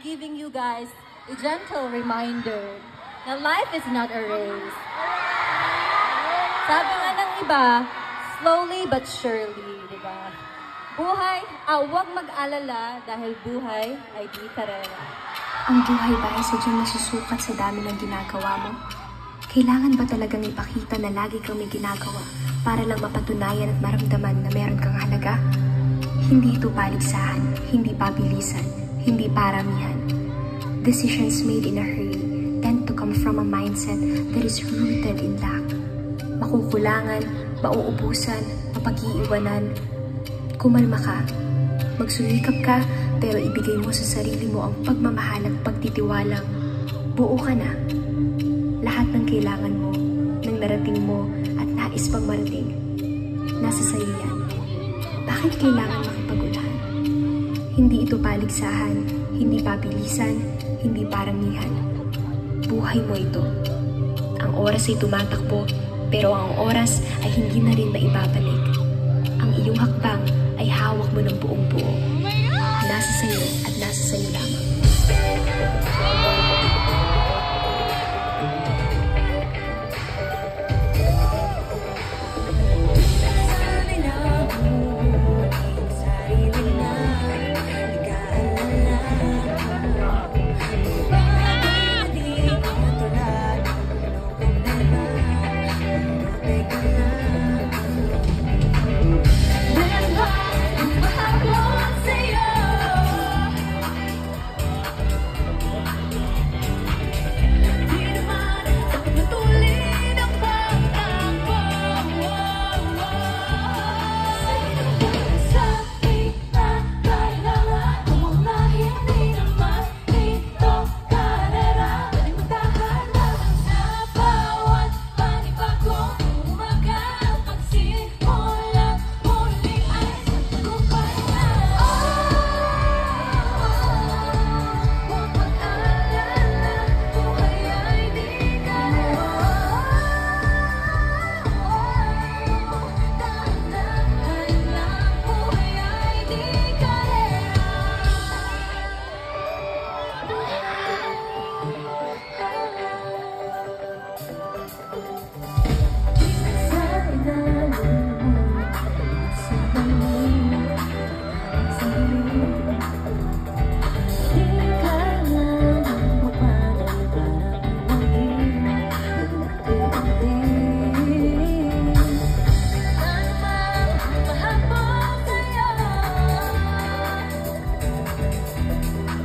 giving you guys a gentle reminder na life is not a race. Sabi nga ng iba, slowly but surely, di ba? Buhay, huwag mag-alala dahil buhay ay di karera. Ang buhay ba ay sadyang nasusukat sa dami ng ginagawa mo? Kailangan ba talagang ipakita na lagi kang may ginagawa para lang mapatunayan at maramdaman na meron kang halaga? Hindi ito paligsahan, hindi pabilisan, hindi paramihan. Decisions made in a hurry tend to come from a mindset that is rooted in lack. Makukulangan, mauubusan, mapag-iiwanan. Kumalma ka, magsumikap ka, pero ibigay mo sa sarili mo ang pagmamahal at pagtitiwalang buo ka na. Lahat ng kailangan mo, ng narating mo at nais pang marating, nasa sayo yan. Bakit kailangan makipag-unahan? Hindi ito paligsahan, hindi pabilisan, hindi paramihan. Buhay mo ito. Ang oras ay tumatakbo, pero ang oras ay hindi na rin maibabalik. Ang iyong hakbang ay hawak mo ng buong buo. Nasa sayo